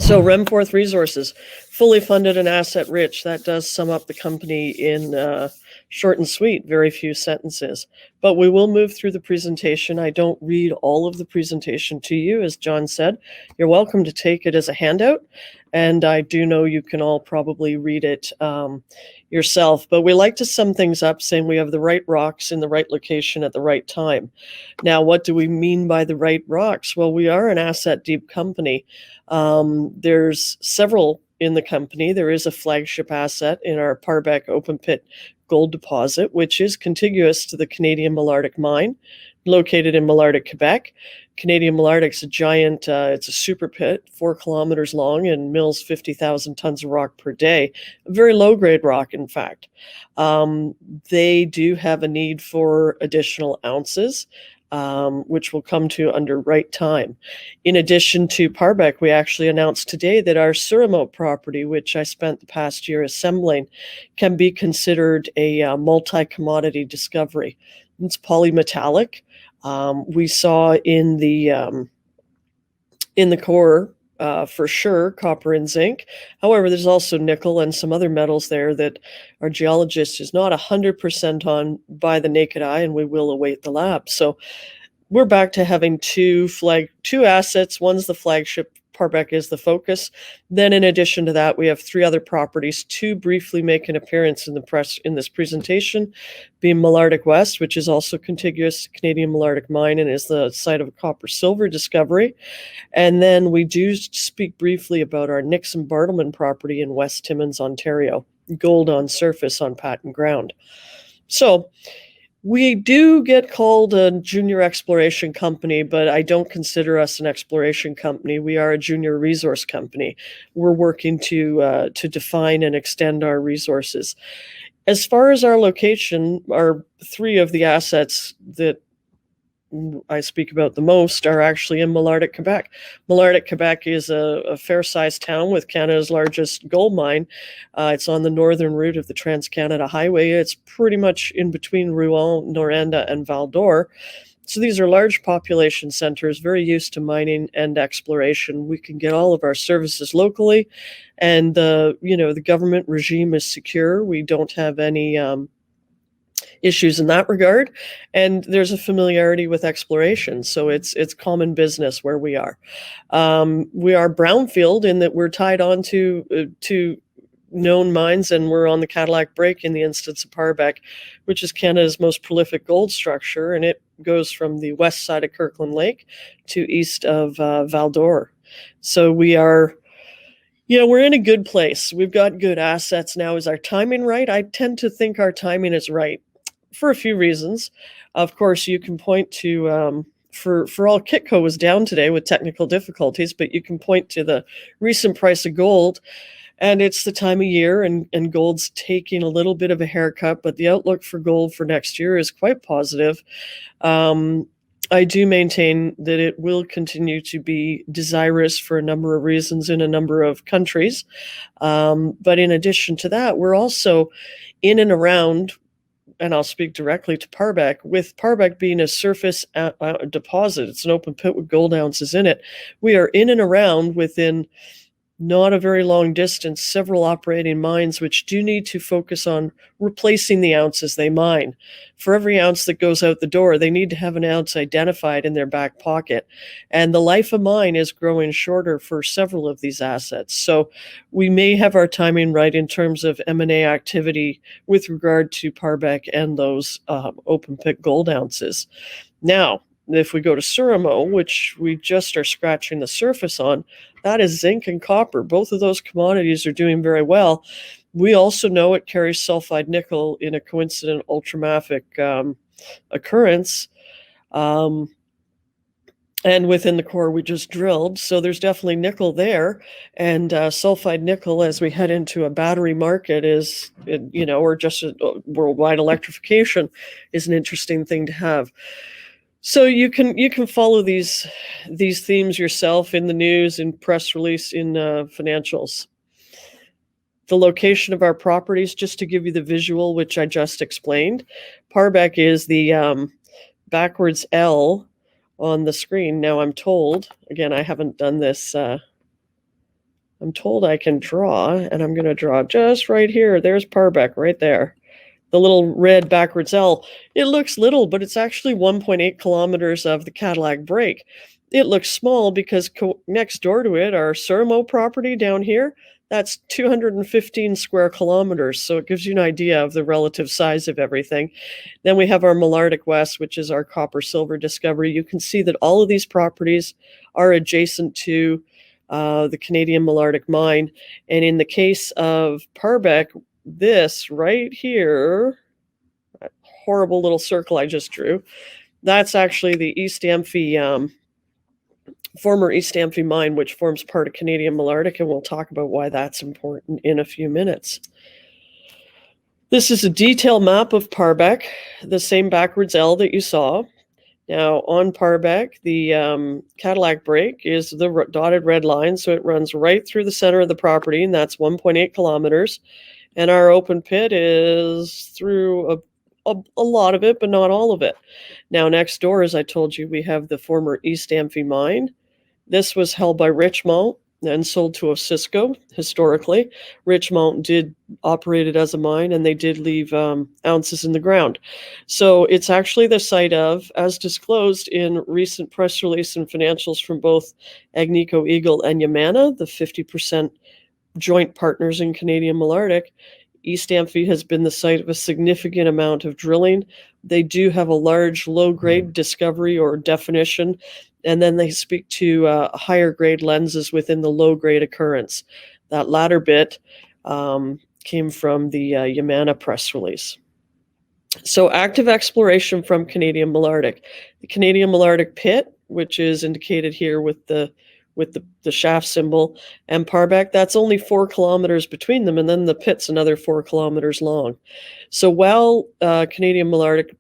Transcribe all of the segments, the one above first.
So Renforth Resources, fully funded and asset rich. That does sum up the company in short and sweet, very few sentences. But we will move through the presentation. I don't read all of the presentation to you, as John said. You're welcome to take it as a handout. And I do know you can all probably read it yourself. But we like to sum things up saying we have the right rocks in the right location at the right time. Now, what do we mean by the right rocks? Well, we are an asset deep company. There's several in the company. There is a flagship asset in our Parbec open pit gold deposit, which is contiguous to the Canadian Malartic Mine, located in Malartic, Quebec. Canadian Malartic's a giant, it's a super pit, 4 kilometers long, and mills 50,000 tons of rock per day. A very low-grade rock, in fact. They do have a need for additional ounces, which we'll come to under right time. In addition to Parbec, we actually announced today that our Surimeau property, which I spent the past year assembling, can be considered a multi-commodity discovery. It's polymetallic. We saw in the core, for sure, copper and zinc. However, there's also nickel and some other metals there that our geologist is not 100% on by the naked eye, and we will await the lab. So we're back to having two assets. One's the flagship. Parbec is the focus. Then in addition to that, we have 3 other properties. 2 briefly make an appearance in the press in this presentation, being Malartic West, which is also contiguous to Canadian Malartic Mine and is the site of a copper-silver discovery. And then we do speak briefly about our Nixon Bartleman property in West Timmins, Ontario, gold on surface on patent ground. So we do get called a junior exploration company, but I don't consider us an exploration company. We are a junior resource company. We're working to define and extend our resources. As far as our location, our 3 of the assets that I speak about the most are actually in Malartic, Quebec. Malartic, Quebec is a fair-sized town with Canada's largest gold mine. It's on the northern route of the Trans-Canada Highway. It's pretty much in between Rouen, Noranda, and Val-d'Or. So these are large population centers, very used to mining and exploration. We can get all of our services locally, and the government regime is secure. We don't have any issues in that regard, and there's a familiarity with exploration, so it's common business where we are. We are brownfield in that we're tied on to known mines, and we're on the Cadillac Break in the instance of Parbec, which is Canada's most prolific gold structure, and it goes from the west side of Kirkland Lake to east of Val-d'Or. So we are, we're in a good place. We've got good assets now. Is our timing right? I tend to think our timing is right, for a few reasons. Of course, you can point to, for all, Kitco was down today with technical difficulties, but you can point to the recent price of gold, and it's the time of year, and gold's taking a little bit of a haircut, but the outlook for gold for next year is quite positive. I do maintain that it will continue to be desirous for a number of reasons in a number of countries. But in addition to that, we're also in and around, and I'll speak directly to Parbec, with Parbec being a surface deposit. It's an open pit with gold ounces in it. We are in and around, within not a very long distance, several operating mines which do need to focus on replacing the ounces they mine. For every ounce that goes out the door, they need to have an ounce identified in their back pocket. And the life of mine is growing shorter for several of these assets. So we may have our timing right in terms of M&A activity with regard to Parbec and those open pit gold ounces. Now, if we go to Surimeau, which we just are scratching the surface on, that is zinc and copper. Both of those commodities are doing very well. We also know it carries sulfide nickel in a coincident ultramafic occurrence. And within the core we just drilled. So there's definitely nickel there. And sulfide nickel, as we head into a battery market, or just a worldwide electrification, is an interesting thing to have. So you can follow these themes yourself in the news, in press release, in financials. The location of our properties, just to give you the visual, which I just explained. Parbec is the backwards L on the screen. Now I'm told, again, I haven't done this I'm told I can draw, and I'm going to draw just right here. There's Parbec right there. The little red backwards L. It looks little, but it's actually 1.8 kilometers of the Cadillac Break. It looks small because next door to it, our Surimeau property down here, that's 215 square kilometers. So it gives you an idea of the relative size of everything. Then we have our Malartic West, which is our copper silver discovery. You can see that all of these properties are adjacent to the Canadian Malartic Mine. And in the case of Parbec, this right here, that horrible little circle I just drew, that's actually the East Amphi, former East Amphi mine, which forms part of Canadian Malartic, and we'll talk about why that's important in a few minutes. This is a detailed map of Parbec, the same backwards L that you saw. Now, on Parbec, the Cadillac Break is the dotted red line, so it runs right through the center of the property, and that's 1.8 kilometers. And our open pit is through a lot of it, but not all of it. Now, next door, as I told you, we have the former East Amphi mine. This was held by Richmont and sold to Osisko historically. Richmont did operate it as a mine, and they did leave ounces in the ground. So it's actually the site of, as disclosed in recent press release and financials from both Agnico Eagle and Yamana, the 50% joint partners in Canadian Malartic, East Amphi has been the site of a significant amount of drilling. They do have a large low-grade discovery or definition, and then they speak to higher grade lenses within the low-grade occurrence. That latter bit came from the Yamana press release. So active exploration from Canadian Malartic. The Canadian Malartic pit, which is indicated here with the shaft symbol, and Parbec, that's only 4 kilometers between them, and then the pit's another 4 kilometers long. So while Canadian Malartic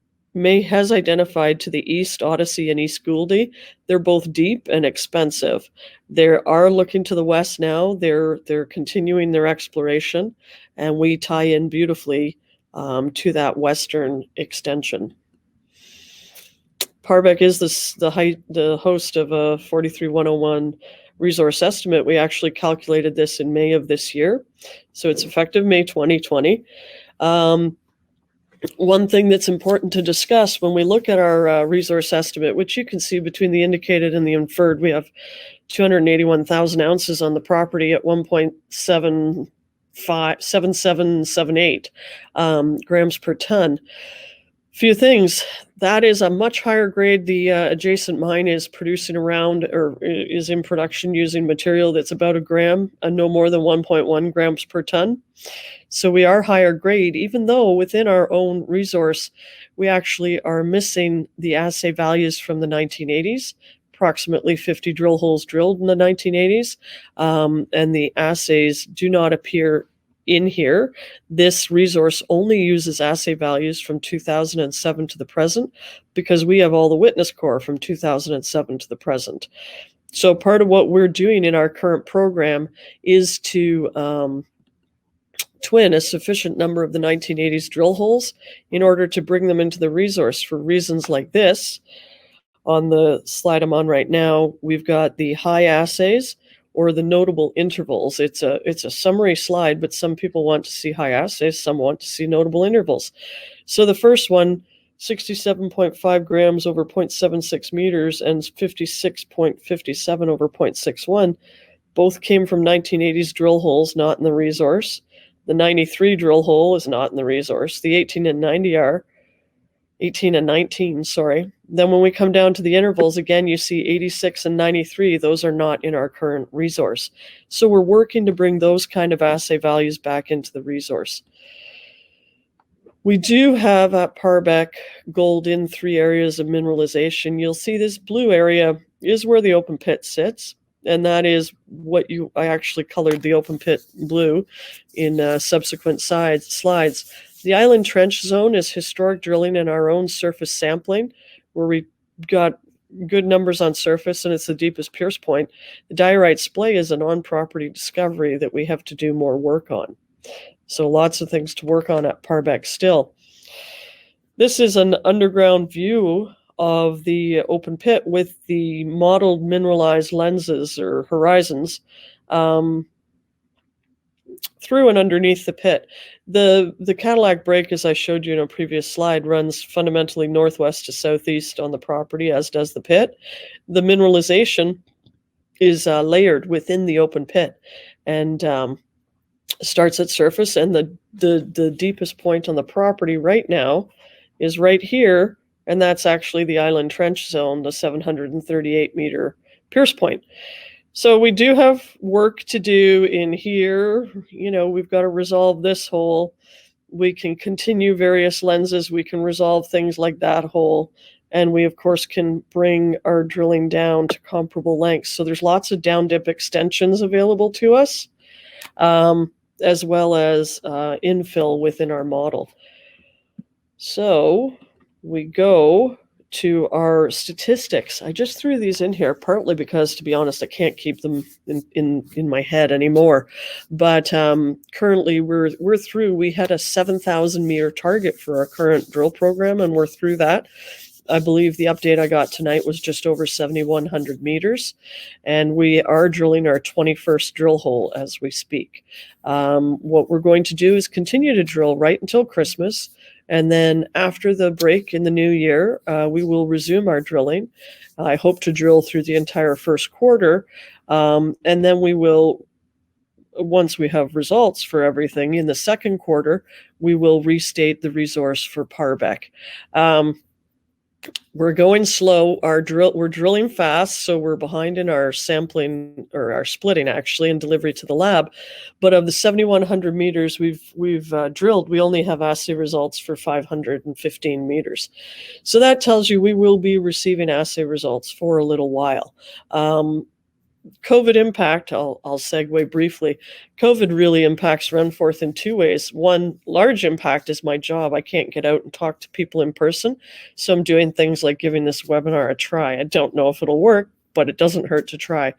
has identified to the east Odyssey and East Gouldy, they're both deep and expensive. They are looking to the west now. They're continuing their exploration, and we tie in beautifully to that western extension. Parbec is the host of a 43101 resource estimate. We actually calculated this in May of this year, so it's effective May 2020. One thing that's important to discuss when we look at our resource estimate, which you can see between the indicated and the inferred, we have 281,000 ounces on the property at 1.7778 grams per ton. Few things. That is a much higher grade. The adjacent mine is producing around, or is in production using material that's about a gram, no more than 1.1 grams per ton. So we are higher grade, even though within our own resource, we actually are missing the assay values from the 1980s, approximately 50 drill holes drilled in the 1980s, and the assays do not appear in here. This resource only uses assay values from 2007 to the present, because we have all the witness core from 2007 to the present. So part of what we're doing in our current program is to twin a sufficient number of the 1980s drill holes in order to bring them into the resource for reasons like this. On the slide I'm on right now, we've got the high assays or the notable intervals. It's a summary slide, but some people want to see high assays, some want to see notable intervals. So the first one, 67.5 grams over 0.76 meters and 56.57 over 0.61, both came from 1980s drill holes, not in the resource. The 93 drill hole is not in the resource. The 18 and 90 are. 18 and 19, sorry. Then when we come down to the intervals, again, you see 86 and 93. Those are not in our current resource. So we're working to bring those kind of assay values back into the resource. We do have at Parbec gold in 3 areas of mineralization. You'll see this blue area is where the open pit sits, and that is what I actually colored the open pit blue in subsequent slides. The island trench zone is historic drilling and our own surface sampling, where we got good numbers on surface, and it's the deepest pierce point. The diorite splay is an on-property discovery that we have to do more work on. So lots of things to work on at Parbec still. This is an underground view of the open pit with the modeled mineralized lenses or horizons. through and underneath the pit. The Cadillac Break, as I showed you in a previous slide, runs fundamentally northwest to southeast on the property, as does the pit. The mineralization is layered within the open pit, and starts at surface. And the deepest point on the property right now is right here, and that's actually the Island Trench Zone, the 738-meter pierce point. So we do have work to do in here. We've got to resolve this hole. We can continue various lenses. We can resolve things like that hole. And we, of course, can bring our drilling down to comparable lengths. So there's lots of down dip extensions available to us, as well as infill within our model. So we go to our statistics. I just threw these in here partly because, to be honest, I can't keep them in my head anymore. But currently we're through. We had a 7,000 meter target for our current drill program, and we're through that. I believe the update I got tonight was just over 7,100 meters, and we are drilling our 21st drill hole as we speak. What we're going to do is continue to drill right until Christmas, and then after the break in the new year, we will resume our drilling. I hope to drill through the entire first quarter, and then we will, once we have results for everything in the second quarter, we will restate the resource for Parbec. We're going slow. We're drilling fast, so we're behind in our sampling, or our splitting actually, and delivery to the lab. But of the 7,100 meters we've drilled, we only have assay results for 515 meters. So that tells you we will be receiving assay results for a little while. COVID impact, I'll segue briefly. COVID really impacts Renforth in two ways. One large impact is my job. I can't get out and talk to people in person, so I'm doing things like giving this webinar a try. I don't know if it'll work, but it doesn't hurt to try.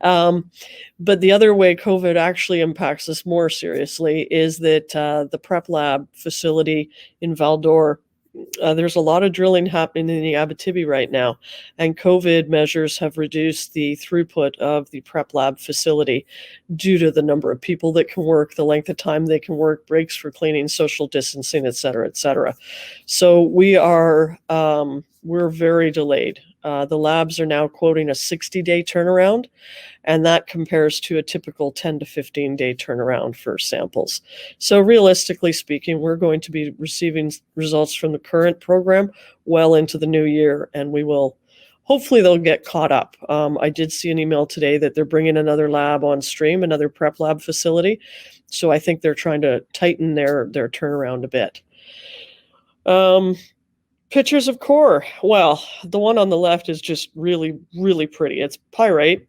But the other way COVID actually impacts us more seriously is that the prep lab facility in Val-d'Or, there's a lot of drilling happening in the Abitibi right now, and COVID measures have reduced the throughput of the prep lab facility due to the number of people that can work, the length of time they can work, breaks for cleaning, social distancing, et cetera, et cetera. So we're very delayed. The labs are now quoting a 60-day turnaround, and that compares to a typical 10 to 15-day turnaround for samples. So realistically speaking, we're going to be receiving results from the current program well into the new year, and hopefully they'll get caught up. I did see an email today that they're bringing another lab on stream, another prep lab facility. So I think they're trying to tighten their turnaround a bit. Pictures of core. Well, the one on the left is just really, really pretty. It's pyrite.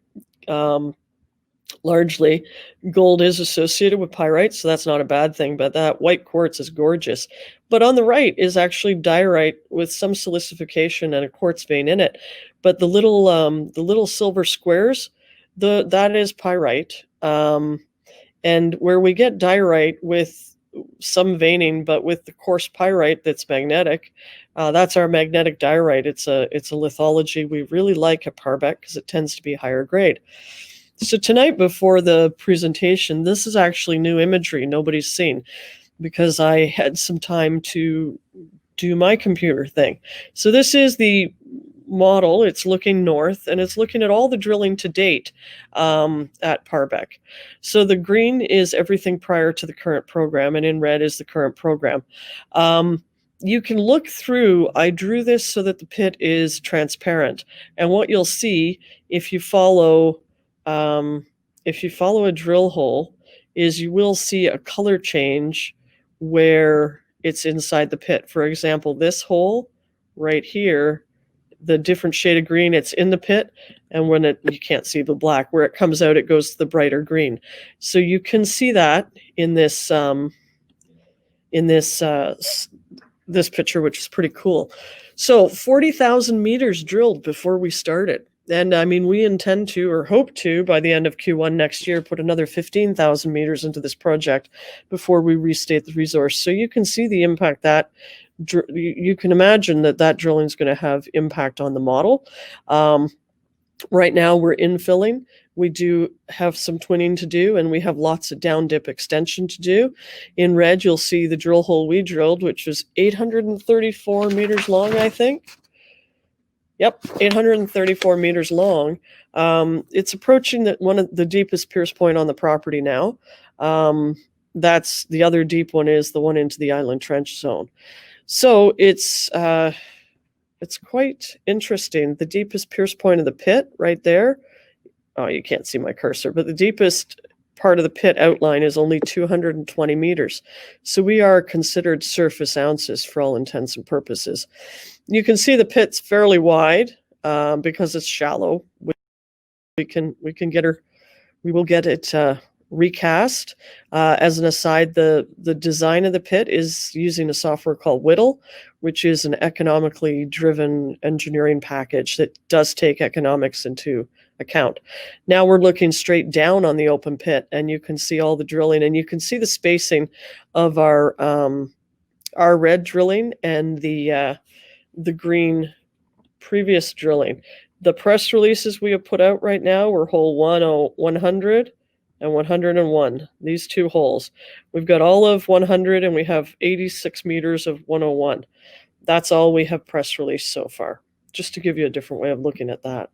Largely, gold is associated with pyrite, so that's not a bad thing, but that white quartz is gorgeous. But on the right is actually diorite with some silicification and a quartz vein in it. But the little silver squares, that is pyrite. And where we get diorite with some veining, but with the coarse pyrite that's magnetic, that's our magnetic diorite. It's a lithology we really like at Parbec because it tends to be higher grade. So tonight before the presentation, this is actually new imagery nobody's seen, because I had some time to do my computer thing. So this is the model. It's looking north, and it's looking at all the drilling to date at Parbec. So the green is everything prior to the current program, and in red is the current program. You can look through. I drew this so that the pit is transparent, and what you'll see if you follow a drill hole is you will see a color change where it's inside the pit. For example, this hole right here, the different shade of green, it's in the pit, and when you can't see the black, where it comes out, it goes to the brighter green. So you can see that in this picture, which is pretty cool. So 40,000 meters drilled before we started. And I mean, we intend to, or hope to, by the end of Q1 next year, put another 15,000 meters into this project before we restate the resource. So you can see the impact that, you can imagine that drilling is going to have impact on the model. Right now we're infilling. We do have some twinning to do, and we have lots of down dip extension to do. In red, you'll see the drill hole we drilled, which was 834 meters long, I think. Yep, 834 meters long. It's approaching one of the deepest pierce point on the property now. That's the other deep one is the one into the Island Trench zone. So it's quite interesting. The deepest pierce point of the pit right there. Oh, you can't see my cursor, but the deepest part of the pit outline is only 220 meters. So we are considered surface ounces for all intents and purposes. You can see the pit's fairly wide because it's shallow. We will get it recast. As an aside, the design of the pit is using a software called Whittle, which is an economically driven engineering package that does take economics into account. Now we're looking straight down on the open pit, and you can see all the drilling, and you can see the spacing of our red drilling and the green previous drilling. The press releases we have put out right now were hole 100 and 101, these two holes. We've got all of 100 and we have 86 meters of 101. That's all we have press released so far, just to give you a different way of looking at that.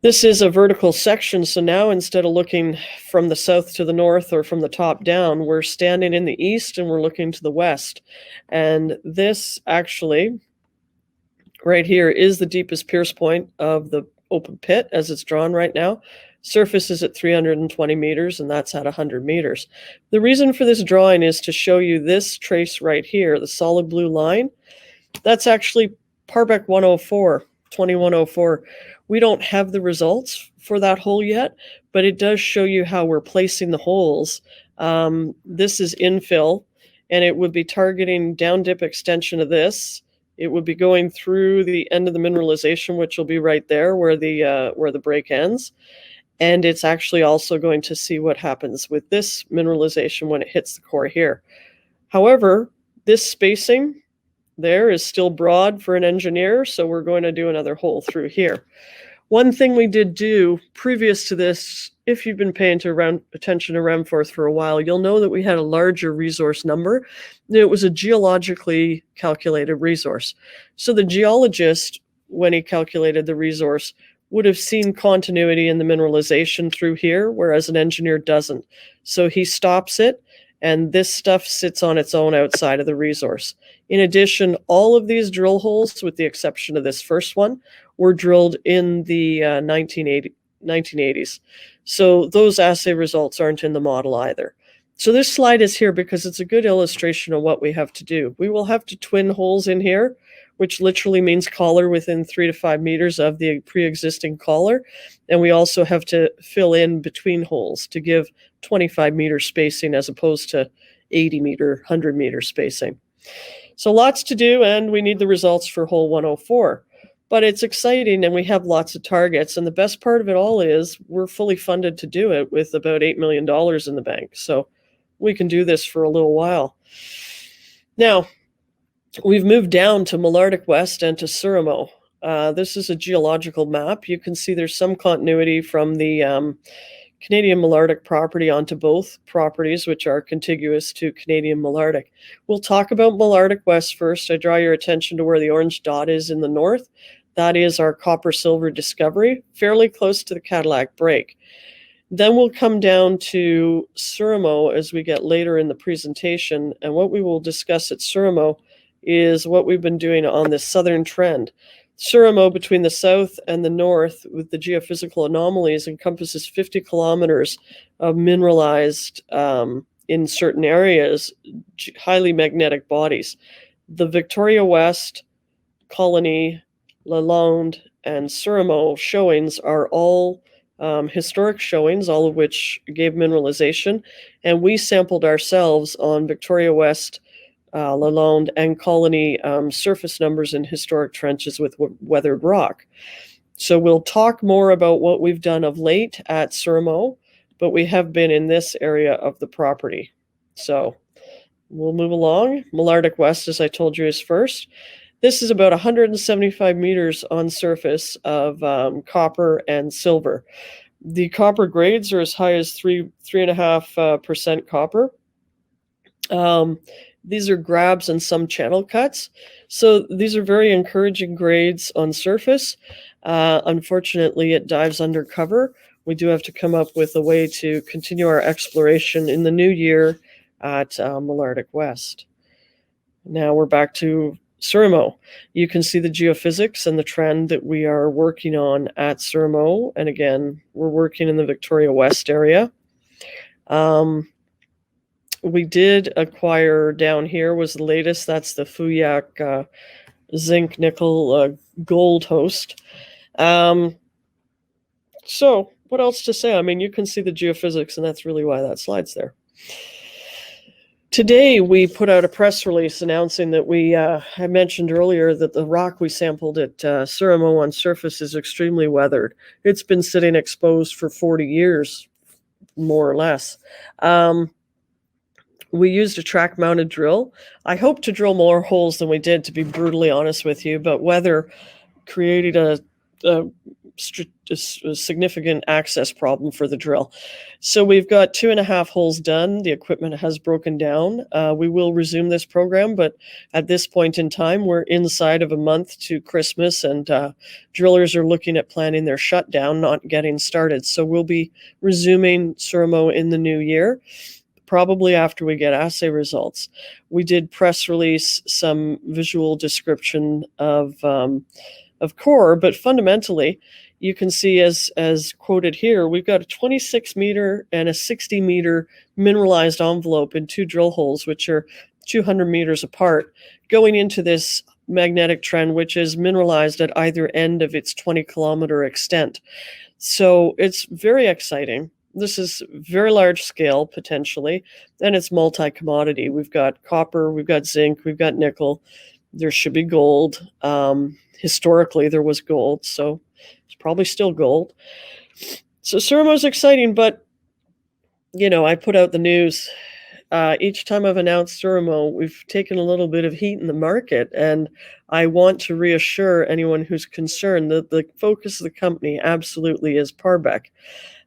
This is a vertical section, so now instead of looking from the south to the north or from the top down, we're standing in the east and we're looking to the west. And this actually, right here, is the deepest pierce point of the open pit as it's drawn right now. Surface is at 320 meters, and that's at 100 meters. The reason for this drawing is to show you this trace right here, the solid blue line. That's actually Parbec 104, 2104. We don't have the results for that hole yet, but it does show you how we're placing the holes. This is infill, and it would be targeting down dip extension of this. It would be going through the end of the mineralization, which will be right there where the break ends. And it's actually also going to see what happens with this mineralization when it hits the core here. However, this spacing there is still broad for an engineer, so we're going to do another hole through here. One thing we did do previous to this, if you've been paying attention to Renforth for a while, you'll know that we had a larger resource number. It was a geologically calculated resource. So the geologist, when he calculated the resource, would have seen continuity in the mineralization through here, whereas an engineer doesn't. So he stops it, and this stuff sits on its own outside of the resource. In addition, all of these drill holes, with the exception of this first one, were drilled in the 1980s. So those assay results aren't in the model either. So this slide is here because it's a good illustration of what we have to do. We will have to twin holes in here, which literally means collar within 3 to 5 meters of the pre-existing collar. And we also have to fill in between holes to give 25 meter spacing as opposed to 80 meter, 100 meter spacing. So lots to do, and we need the results for hole 104. But it's exciting, and we have lots of targets. And the best part of it all is we're fully funded to do it with about $8 million in the bank. So we can do this for a little while. Now, we've moved down to Malartic West and to Surimeau. This is a geological map. You can see there's some continuity from the Canadian Malartic property onto both properties, which are contiguous to Canadian Malartic. We'll talk about Malartic West first. I draw your attention to where the orange dot is in the north. That is our copper-silver discovery, fairly close to the Cadillac Break. Then we'll come down to Surimeau as we get later in the presentation, and what we will discuss at Surimeau is what we've been doing on this southern trend. Surimeau, between the south and the north, with the geophysical anomalies, encompasses 50 kilometers of mineralized, in certain areas, highly magnetic bodies. The Victoria West, Colony, Lalonde, and Surimeau showings are all historic showings, all of which gave mineralization, and we sampled ourselves on Victoria West, Lalonde, and Colony surface numbers in historic trenches with weathered rock. So we'll talk more about what we've done of late at Surimeau, but we have been in this area of the property. So we'll move along. Malartic West, as I told you, is first. This is about 175 meters on surface of copper and silver. The copper grades are as high as 3.5% copper. These are grabs and some channel cuts. So these are very encouraging grades on surface. Unfortunately, it dives under cover. We do have to come up with a way to continue our exploration in the new year at Malartic West. Now we're back to Surimeau. You can see the geophysics and the trend that we are working on at Surimeau. And again, we're working in the Victoria West area. We did acquire down here was the latest. That's the Fuyak zinc nickel gold host. So what else to say? I mean, you can see the geophysics, and that's really why that slide's there. Today, we put out a press release announcing that I mentioned earlier that the rock we sampled at Surimeau on surface is extremely weathered. It's been sitting exposed for 40 years, more or less. We used a track-mounted drill. I hope to drill more holes than we did, to be brutally honest with you, but weather created a significant access problem for the drill. So we've got 2.5 holes done. The equipment has broken down. We will resume this program, but at this point in time, we're inside of a month to Christmas, and drillers are looking at planning their shutdown, not getting started. So we'll be resuming Surimeau in the new year, probably after we get assay results. We did press release some visual description of core, but fundamentally, you can see as quoted here, we've got a 26 meter and a 60 meter mineralized envelope in 2 drill holes, which are 200 meters apart, going into this magnetic trend, which is mineralized at either end of its 20-kilometer extent. So it's very exciting. This is very large scale, potentially, and it's multi-commodity. We've got copper, we've got zinc, we've got nickel. There should be gold. Historically, there was gold, so it's probably still gold. So Surimeau's exciting, but, I put out the news. Each time I've announced Surimeau, we've taken a little bit of heat in the market, and I want to reassure anyone who's concerned that the focus of the company absolutely is Parbec.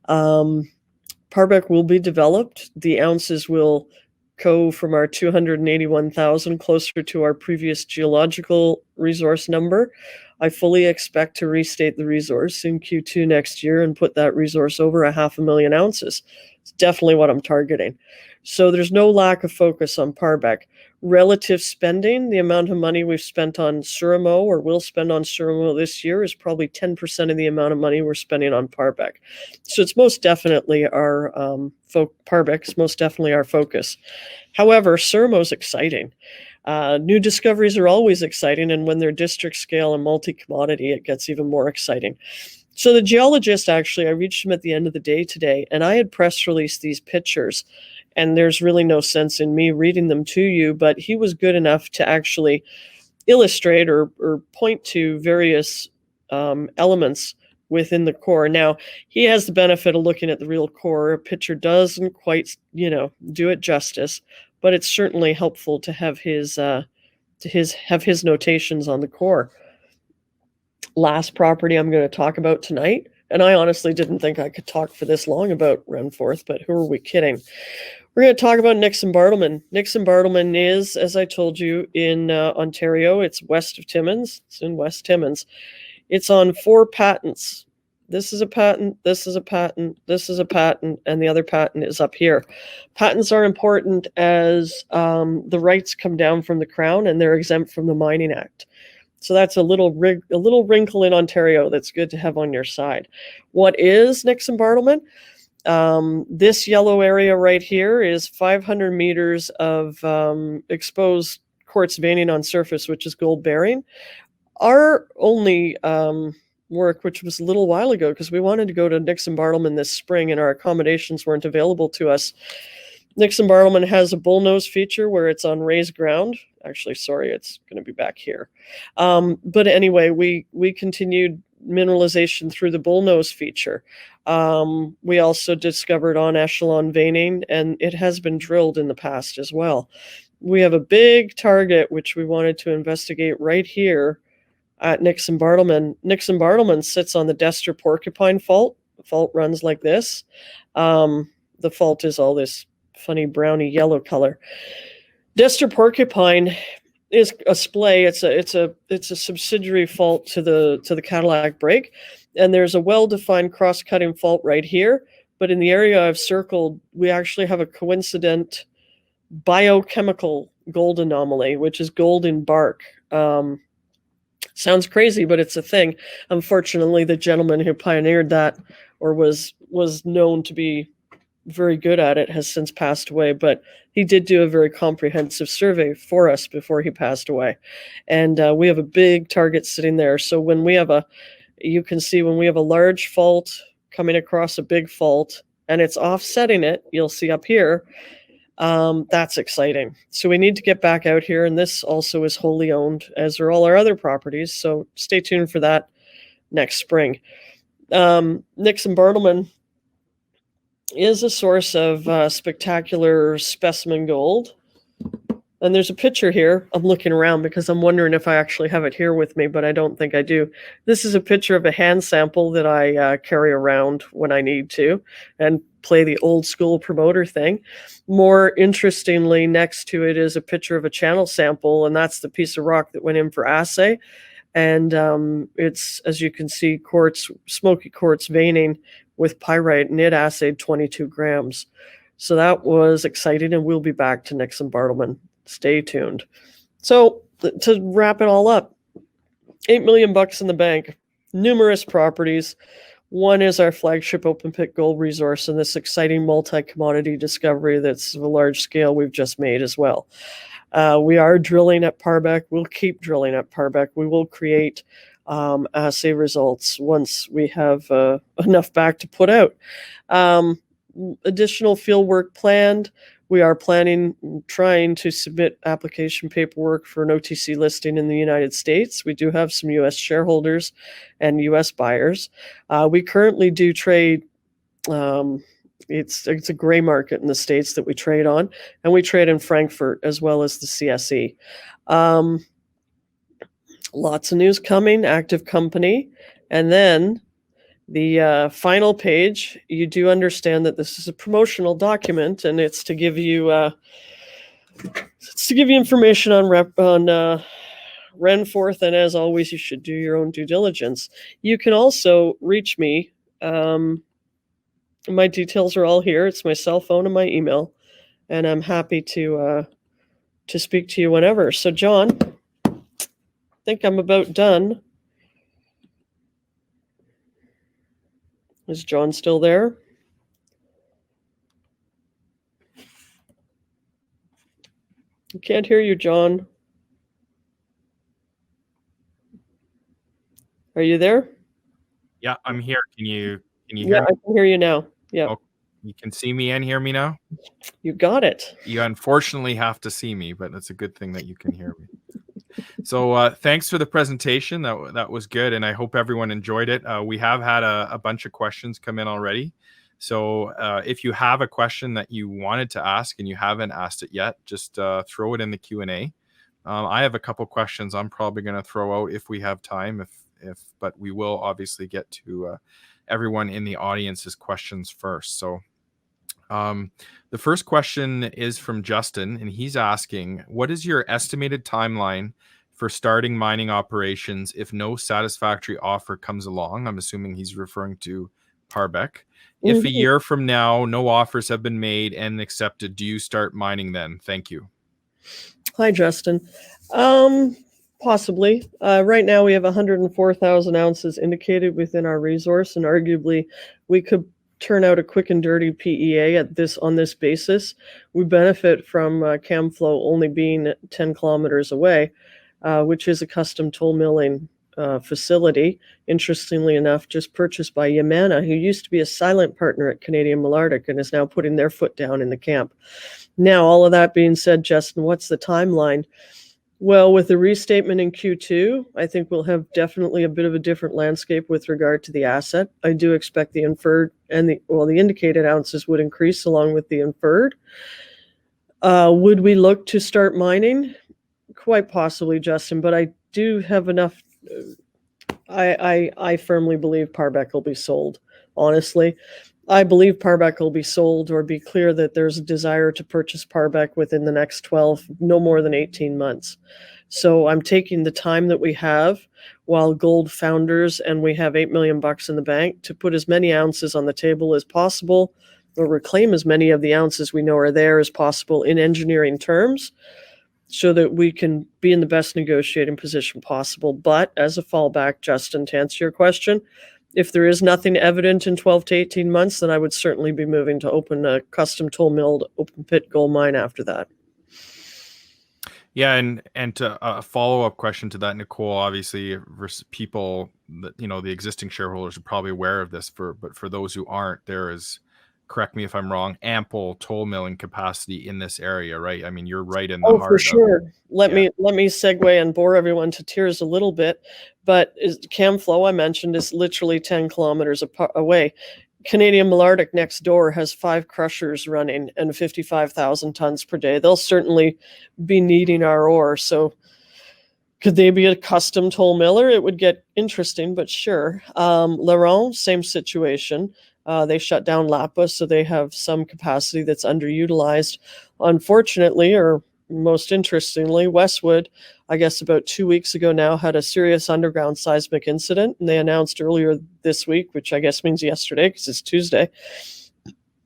Parbec will be developed. The ounces will go from our 281,000 closer to our previous geological resource number. I fully expect to restate the resource in Q2 next year and put that resource over 500,000 ounces. It's definitely what I'm targeting. So there's no lack of focus on Parbec. Relative spending, the amount of money we've spent on Surimeau or will spend on Surimeau this year is probably 10% of the amount of money we're spending on Parbec. So it's most definitely our Parbec's most definitely our focus. However, Surimeau's exciting. New discoveries are always exciting, and when they're district scale and multi-commodity, it gets even more exciting. So the geologist, actually, I reached him at the end of the day today, and I had press released these pictures, and there's really no sense in me reading them to you, but he was good enough to actually illustrate or point to various elements within the core. Now, he has the benefit of looking at the real core. A picture doesn't quite, do it justice, but it's certainly helpful to have his notations on the core. Last property I'm going to talk about tonight, and I honestly didn't think I could talk for this long about Renforth, but who are we kidding? We're going to talk about Nixon Bartleman. Nixon Bartleman is, as I told you, in Ontario. It's west of Timmins. It's in West Timmins. It's on 4 patents. This is a patent, this is a patent, this is a patent, and the other patent is up here. Patents are important as the rights come down from the Crown and they're exempt from the Mining Act. So that's a little wrinkle in Ontario that's good to have on your side. What is Nixon Bartleman? This yellow area right here is 500 meters of exposed quartz veining on surface, which is gold bearing. Our only work, which was a little while ago, because we wanted to go to Nixon Bartleman this spring and our accommodations weren't available to us. Nixon Bartleman has a bullnose feature where it's on raised ground. Actually, sorry, it's going to be back here. But anyway, we continued mineralization through the bullnose feature. We also discovered on echelon veining, and it has been drilled in the past as well. we have a big target which we wanted to investigate right here at Nixon Bartleman. Nixon Bartleman sits on the Dester Porcupine Fault. The fault runs like this. The fault is all this funny browny yellow color. Dester Porcupine is a splay. It's a subsidiary fault to the Cadillac Break, and there's a well-defined cross-cutting fault right here. But in the area I've circled, we actually have a coincident biochemical gold anomaly, which is gold in bark. Sounds crazy, but it's a thing. Unfortunately, the gentleman who pioneered that, or was known to be very good at it, has since passed away, but he did do a very comprehensive survey for us before he passed away. And we have a big target sitting there. So when we have you can see when we have a large fault coming across a big fault and it's offsetting it, you'll see up here, that's exciting. So we need to get back out here, and this also is wholly owned, as are all our other properties. So stay tuned for that next spring. Nixon Bartleman is a source of spectacular specimen gold. And there's a picture here. I'm looking around because I'm wondering if I actually have it here with me, but I don't think I do. This is a picture of a hand sample that I carry around when I need to and play the old school promoter thing. More interestingly, next to it is a picture of a channel sample, and that's the piece of rock that went in for assay. And it's, as you can see, quartz, smoky quartz veining with pyrite, and it assayed 22 grams. So that was exciting, and we'll be back to Nixon Bartleman. Stay tuned. So to wrap it all up, $8 million in the bank, numerous properties. One is our flagship open pit gold resource and this exciting multi-commodity discovery that's of a large scale we've just made as well. We are drilling at Parbec. We'll keep drilling at Parbec. We will create assay results once we have enough back to put out. Additional field work planned. We are trying to submit application paperwork for an OTC listing in the United States. We do have some U.S. shareholders and U.S. buyers. We currently do trade. It's a gray market in the States that we trade on, and we trade in Frankfurt as well as the CSE. Lots of news coming, active company. And then the final page, you do understand that this is a promotional document, and it's to give you information on Renforth, and as always, you should do your own due diligence. You can also reach me. My details are all here. It's my cell phone and my email, and I'm happy to speak to you whenever. So, John, I think I'm about done. Is John still there? I can't hear you, John. Are you there? Yeah, I'm here. Can you hear me? I can hear you now. Yeah. Oh, you can see me and hear me now? You got it. You unfortunately have to see me, but that's a good thing that you can hear me. So thanks for the presentation. That was good, and I hope everyone enjoyed it. We have had a bunch of questions come in already. So if you have a question that you wanted to ask and you haven't asked it yet, just throw it in the Q&A. I have a couple questions I'm probably going to throw out if we have time, but we will obviously get to everyone in the audience's questions first. So the first question is from Justin, and he's asking, what is your estimated timeline for starting mining operations if no satisfactory offer comes along? I'm assuming he's referring to Parbec. If a year from now, no offers have been made and accepted, do you start mining then? Thank you. Hi, Justin. Possibly. Right now we have 104,000 ounces indicated within our resource, and arguably we could turn out a quick and dirty PEA on this basis. We benefit from CamFlow only being 10 kilometers away, which is a custom toll milling facility, interestingly enough, just purchased by Yamana, who used to be a silent partner at Canadian Malartic and is now putting their foot down in the camp. Now, all of that being said, Justin, what's the timeline? Well, with the restatement in Q2, I think we'll have definitely a bit of a different landscape with regard to the asset. I do expect the inferred and the indicated ounces would increase along with the inferred. Would we look to start mining? Quite possibly, Justin, but I do have enough. I firmly believe Parbec will be sold. Honestly, I believe Parbec will be sold, or be clear that there's a desire to purchase Parbec within the next 12, no more than 18 months. So I'm taking the time that we have while gold founders and we have $8 million in the bank to put as many ounces on the table as possible, or reclaim as many of the ounces we know are there as possible in engineering terms, so that we can be in the best negotiating position possible. But as a fallback, Justin, to answer your question, if there is nothing evident in 12 to 18 months, then I would certainly be moving to open a custom toll milled open pit gold mine after that. Yeah, and to a follow-up question to that, Nicole, obviously, versus people that, the existing shareholders are probably aware of this, but for those who aren't, there is, correct me if I'm wrong, ample toll milling capacity in this area, right? I mean, you're right in the heart. For sure. Let Yeah. me segue and bore everyone to tears a little bit. But Camflo, I mentioned, is literally 10 kilometers away. Canadian Malartic next door has 5 crushers running and 55,000 tons per day. They'll certainly be needing our ore. So could they be a custom toll miller? It would get interesting, but sure. Laurent, same situation. They shut down Lapa, so they have some capacity that's underutilized. Unfortunately, or most interestingly, Westwood, I guess about 2 weeks ago now, had a serious underground seismic incident, and they announced earlier this week, which I guess means yesterday because it's Tuesday,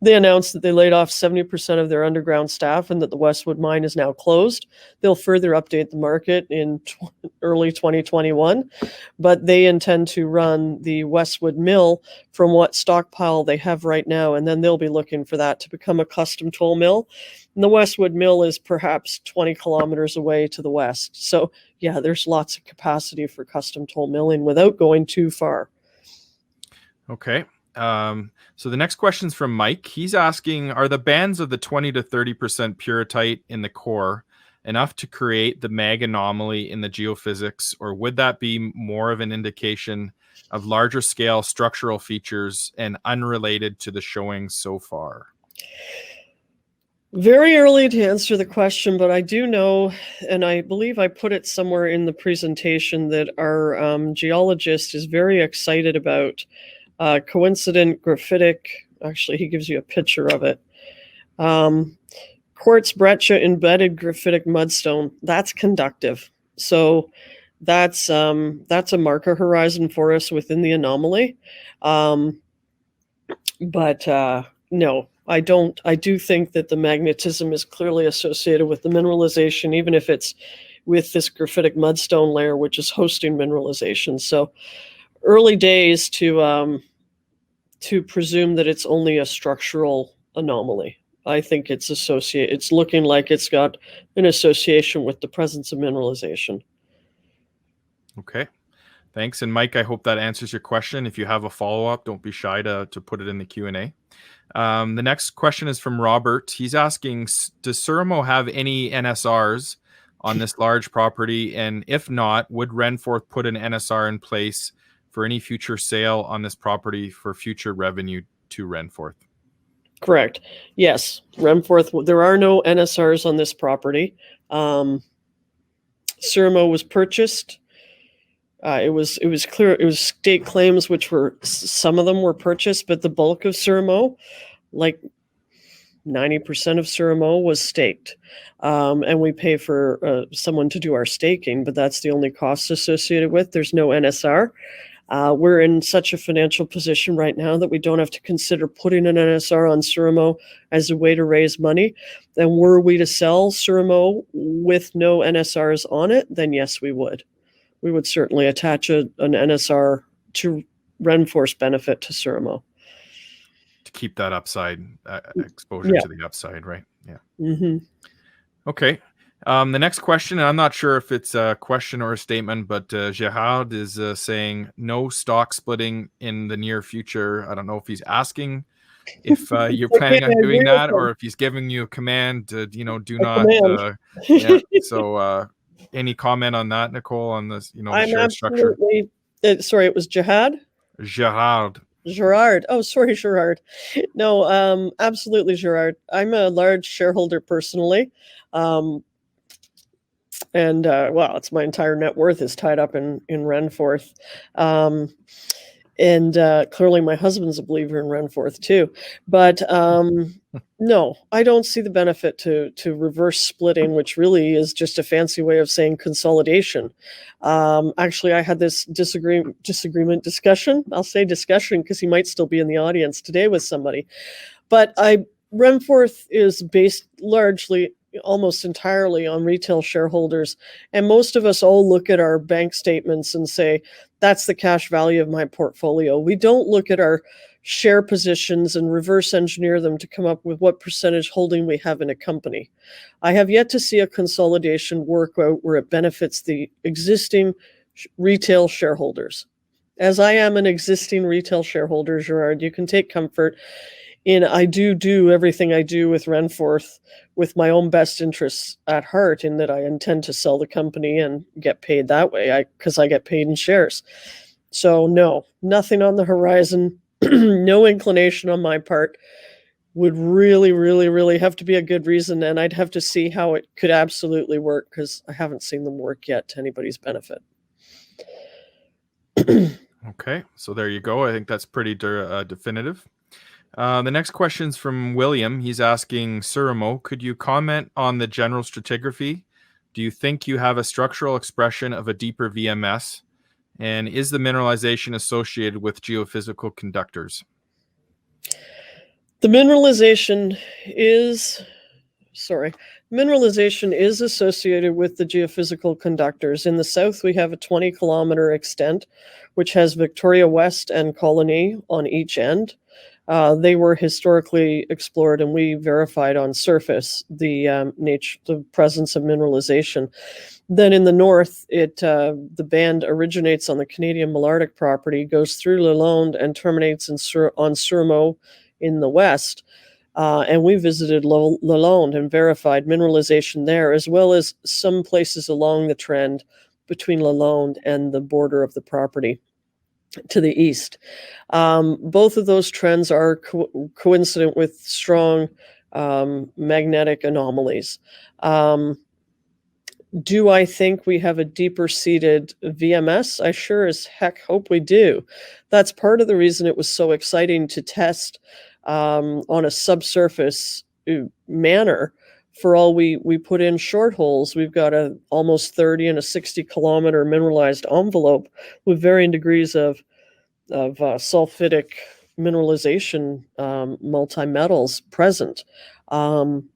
they announced that they laid off 70% of their underground staff and that the Westwood mine is now closed. They'll further update the market in early 2021, but they intend to run the Westwood mill from what stockpile they have right now, and then they'll be looking for that to become a custom toll mill. And the Westwood mill is perhaps 20 kilometers away to the west. So yeah, there's lots of capacity for custom toll milling without going too far. Okay. So the next question is from Mike. He's asking, are the bands of the 20 to 30% pyrrhotite in the core enough to create the mag anomaly in the geophysics, or would that be more of an indication of larger scale structural features and unrelated to the showing so far? Very early to answer the question, but I do know, and I believe I put it somewhere in the presentation, that our geologist is very excited about coincident graphitic. Actually, he gives you a picture of it. Quartz breccia embedded graphitic mudstone. That's conductive. So that's a marker horizon for us within the anomaly. But no, I don't. I do think that the magnetism is clearly associated with the mineralization, even if it's with this graphitic mudstone layer, which is hosting mineralization. So early days to presume that it's only a structural anomaly. I think it's associated. It's looking like it's got an association with the presence of mineralization. Okay. Thanks. And Mike, I hope that answers your question. If you have a follow-up, don't be shy to put it in the Q&A. The next question is from Robert. He's asking, does Surimeau have any NSRs on this large property? And if not, would Renforth put an NSR in place for any future sale on this property for future revenue to Renforth? Correct. Yes. Renforth, there are no NSRs on this property. Surimeau was purchased. It was clear, it was state claims, which were, some of them were purchased, but the bulk of Surimeau, like 90% of Surimeau, was staked. And we pay for someone to do our staking, but that's the only cost associated with. There's no NSR. We're in such a financial position right now that we don't have to consider putting an NSR on Surimeau as a way to raise money. And were we to sell Surimeau with no NSRs on it, then yes, we would. We would certainly attach an NSR to Renforth's benefit to Surimeau. To keep that upside exposure to the upside, right? Yeah. Mm-hmm. Okay. The next question, and I'm not sure if it's a question or a statement, but Gerard is saying no stock splitting in the near future. I don't know if he's asking if you're planning on doing that, or if he's giving you a command to, do not. Yeah. So any comment on that, Nicole, on this, the I'm share structure? absolutely, sorry, it was Jihad? Gerard. Gerard. Oh, sorry, Gerard. No, absolutely, Gerard. I'm a large shareholder personally. And well, it's my entire net worth is tied up in Renforth. And clearly my husband's a believer in Renforth too. But no, I don't see the benefit to reverse splitting, which really is just a fancy way of saying consolidation. Actually, I had this disagreement discussion. I'll say discussion because he might still be in the audience today with somebody. But Renforth is based largely, almost entirely on retail shareholders. And most of us all look at our bank statements and say, that's the cash value of my portfolio. We don't look at our share positions and reverse engineer them to come up with what percentage holding we have in a company. I have yet to see a consolidation work out where it benefits the existing retail shareholders. As I am an existing retail shareholder, Gerard, you can take comfort in I do everything I do with Renforth with my own best interests at heart, in that I intend to sell the company and get paid that way because I get paid in shares. So no, nothing on the horizon, no inclination on my part. Would really, really, really have to be a good reason, and I'd have to see how it could absolutely work because I haven't seen them work yet to anybody's benefit. Okay, so there you go. I think that's pretty definitive. The next question's from William. He's asking, Surimeau, could you comment on the general stratigraphy? Do you think you have a structural expression of a deeper VMS? And is the mineralization associated with geophysical conductors? The mineralization is associated with the geophysical conductors. In the south, we have a 20-kilometer extent, which has Victoria West and Colony on each end. They were historically explored, and we verified on surface the presence of mineralization. Then in the north, the band originates on the Canadian Malartic property, goes through Lalonde, and terminates on Surimeau in the west. And we visited Lalonde and verified mineralization there, as well as some places along the trend between Lalonde and the border of the property to the east. Both of those trends are coincident with strong magnetic anomalies. Do I think we have a deeper seated VMS? I sure as heck hope we do. That's part of the reason it was so exciting to test on a subsurface manner. For all we put in short holes, we've got a almost 30 and a 60-kilometer mineralized envelope with varying degrees of sulfidic mineralization, multi-metals present.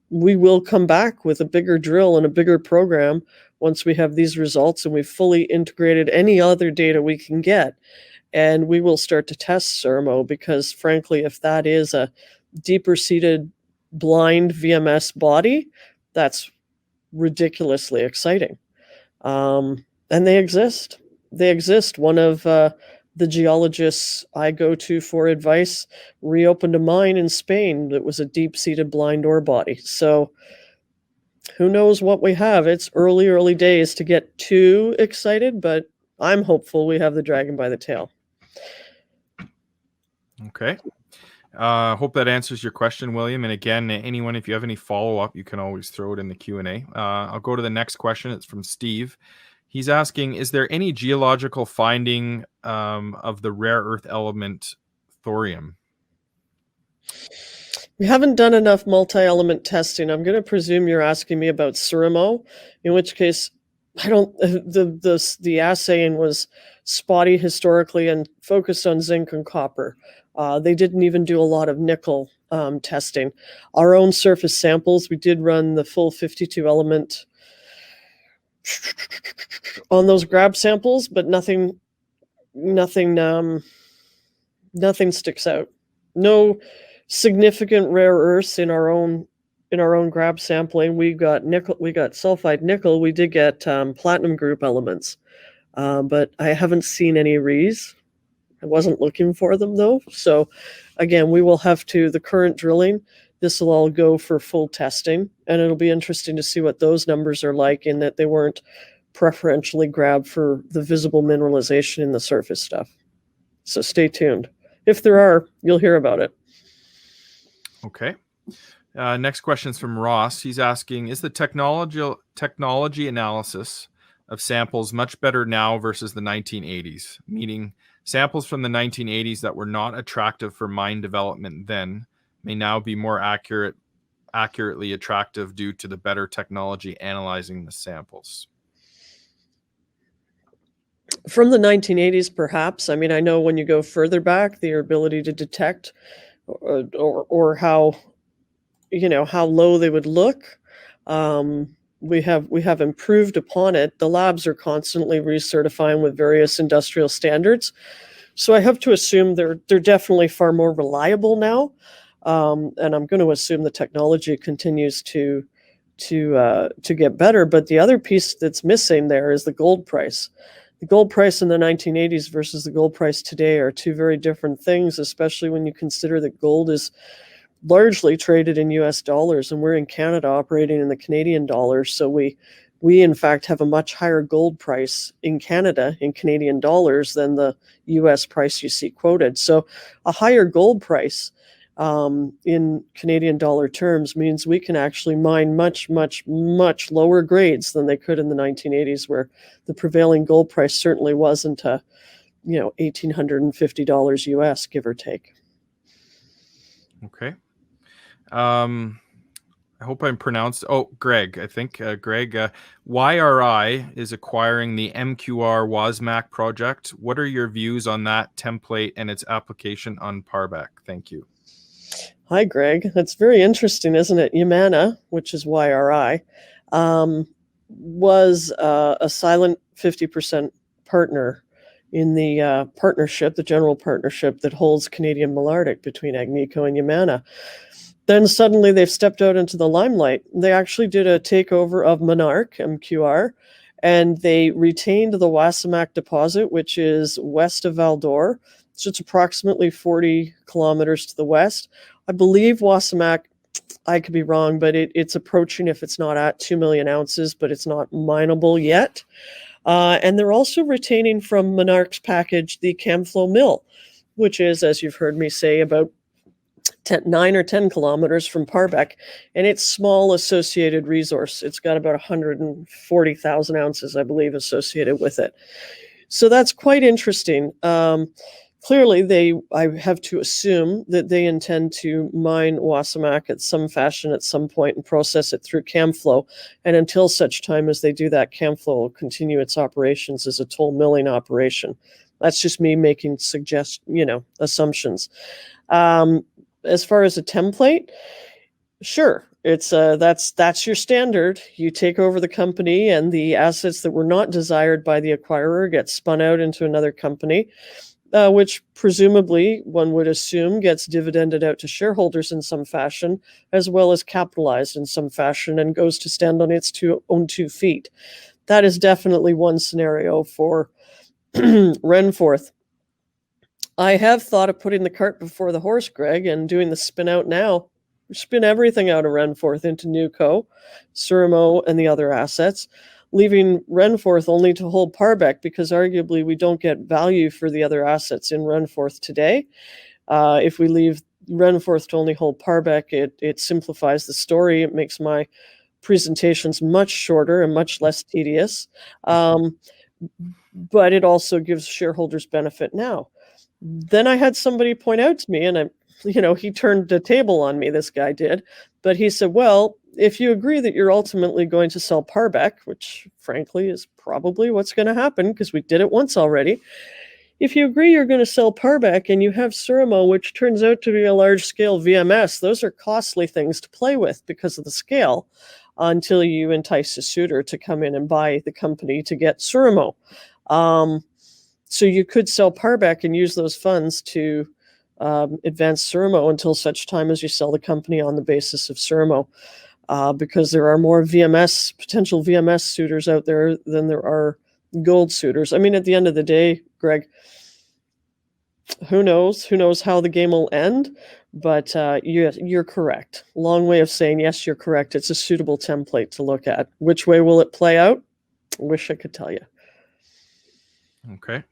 We will come back with a bigger drill and a bigger program once we have these results and we've fully integrated any other data we can get. And we will start to test Surimeau, because frankly, if that is a deeper seated blind VMS body, that's ridiculously exciting. And they exist. One of the geologists I go to for advice reopened a mine in Spain that was a deep-seated blind ore body. So who knows what we have? It's early days to get too excited, but I'm hopeful we have the dragon by the tail. Okay. Hope that answers your question, William. And again, anyone, if you have any follow-up, you can always throw it in the Q&A. I'll go to the next question. It's from Steve. He's asking, is there any geological finding of the rare earth element thorium? We haven't done enough multi-element testing. I'm going to presume you're asking me about Surimeau, in which case I don't. The assaying was spotty historically and focused on zinc and copper. They didn't even do a lot of nickel testing. Our own surface samples, we did run the full 52 element on those grab samples, but nothing sticks out. No significant rare earths in our own grab sampling. We got nickel, we got sulfide nickel, we did get platinum group elements, but I haven't seen any Res. I wasn't looking for them though. So again, we will have to, the current drilling, this will all go for full testing, and it'll be interesting to see what those numbers are like, in that they weren't preferentially grabbed for the visible mineralization in the surface stuff. So stay tuned. if there are, you'll hear about it. Okay. Next question is from Ross. He's asking, is the technology analysis of samples much better now versus the 1980s? Meaning, samples from the 1980s that were not attractive for mine development then may now be more accurately attractive due to the better technology analyzing the samples. From the 1980s, perhaps. I mean, I know when you go further back, their ability to detect or how, you know, how low they would look. We have improved upon it. The labs are constantly recertifying with various industrial standards, so I have to assume they're definitely far more reliable now, and I'm going to assume the technology continues to get better. But the other piece that's missing there is the gold price. The gold price in the 1980s versus the gold price today are two very different things, especially when you consider that gold is largely traded in US dollars, and we're in Canada operating in the Canadian dollar. So we in fact have a much higher gold price in Canada in Canadian dollars than the US price you see quoted. So a higher gold price in Canadian dollar terms means we can actually mine much lower grades than they could in the 1980s, where the prevailing gold price certainly wasn't $1,850 US, give or take. Okay. I hope I'm pronounced. Oh, Greg, I think Greg, YRI is acquiring the MQR Wasmac project. What are your views on that template and its application on Parbec? Thank you. Hi, Greg. That's very interesting, isn't it? Yamana, which is YRI, was a silent 50% partner in the partnership, the general partnership that holds Canadian Malartic between Agnico and Yamana. Then suddenly they've stepped out into the limelight. They actually did a takeover of Monarch, MQR, and they retained the Wasamac deposit, which is west of Val-d'Or. So it's approximately 40 kilometers to the west. I believe Wasamac, I could be wrong, but it's approaching, if it's not at 2 million ounces, but it's not mineable yet. And they're also retaining from Monarch's package the Camflo Mill, which is, as you've heard me say, about 9 or 10 kilometers from Parbec, and it's small associated resource. It's got about 140,000 ounces, I believe, associated with it. So that's quite interesting. Clearly, I have to assume that they intend to mine Wasamac at some fashion at some point and process it through Camflo. And until such time as they do that, Camflo will continue its operations as a toll milling operation. That's just me making assumptions. As far as a template, sure, it's that's your standard. You take over the company, and the assets that were not desired by the acquirer get spun out into another company, which presumably one would assume gets dividended out to shareholders in some fashion, as well as capitalized in some fashion, and goes to stand on its own 2 feet. That is definitely one scenario for Renforth. I have thought of putting the cart before the horse, Greg, and doing the spin out now. Spin everything out of Renforth into Newco, Surimeau, and the other assets, leaving Renforth only to hold Parbec, because arguably we don't get value for the other assets in Renforth today. If we leave Renforth to only hold Parbec, it simplifies the story. It makes my presentations much shorter and much less tedious. But it also gives shareholders benefit now. Then I had somebody point out to me, and he turned the table on me, this guy did, but he said, well, if you agree that you're ultimately going to sell Parbec, which frankly is probably what's going to happen because we did it once already, if you agree you're going to sell Parbec and you have Surimeau, which turns out to be a large-scale VMS, those are costly things to play with because of the scale, until you entice a suitor to come in and buy the company to get Surimeau. So you could sell Parbec and use those funds to advance Surimeau until such time as you sell the company on the basis of Surimeau, because there are more potential VMS suitors out there than there are gold suitors. I mean, at the end of the day, Greg, who knows how the game will end, but you're correct. Long way of saying, yes, you're correct. It's a suitable template to look at. Which way will it play out? I wish I could tell you. Okay.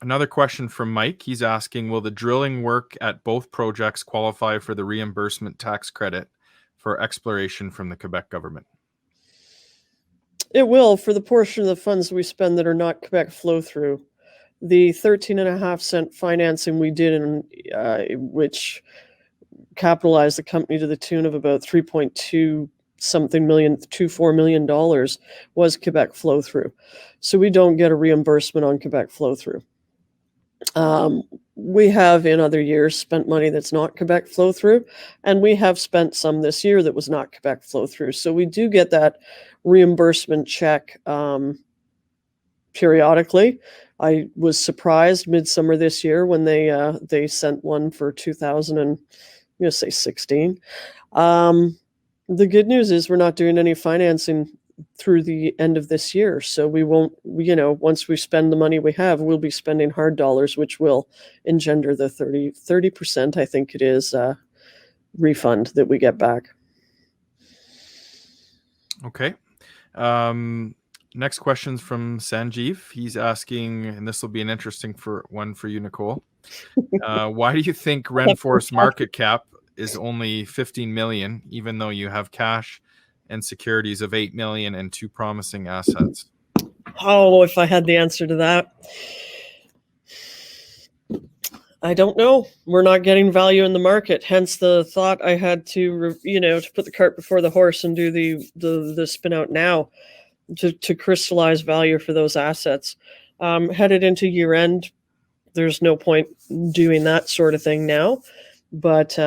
Another question from Mike. He's asking, will the drilling work at both projects qualify for the reimbursement tax credit for exploration from the Quebec government? It will, for the portion of the funds we spend that are not Quebec flow through. The 13.5 cent financing we did, which capitalized the company to the tune of about 3.2 something million, $24 million, was Quebec flow through. So we don't get a reimbursement on Quebec flow through. We have in other years spent money that's not Quebec flow through, and we have spent some this year that was not Quebec flow through. So we do get that reimbursement check periodically. I was surprised midsummer this year when they sent one for 2016. The good news is we're not doing any financing through the end of this year. So we won't, once we spend the money we have, we'll be spending hard dollars, which will engender the 30%, I think it is, refund that we get back. Okay. Next question's from Sanjeev. He's asking, and this will be an interesting one for you, Nicole. Why do you think Renforth's market cap is only 15 million, even though you have cash and securities of 8 million and 2 promising assets? Oh, if I had the answer to that. I don't know. We're not getting value in the market. Hence the thought I had to, to put the cart before the horse and do the spin out now to crystallize value for those assets. Headed into year end, there's no point doing that sort of thing now. But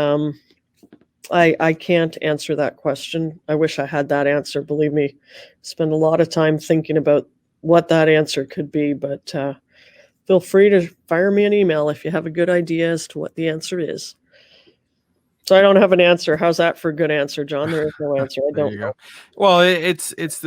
I can't answer that question. I wish I had that answer. Believe me, spend a lot of time thinking about what that answer could be. But feel free to fire me an email if you have a good idea as to what the answer is. So I don't have an answer. How's that for a good answer, John? There is no answer. I don't know. Well, it seems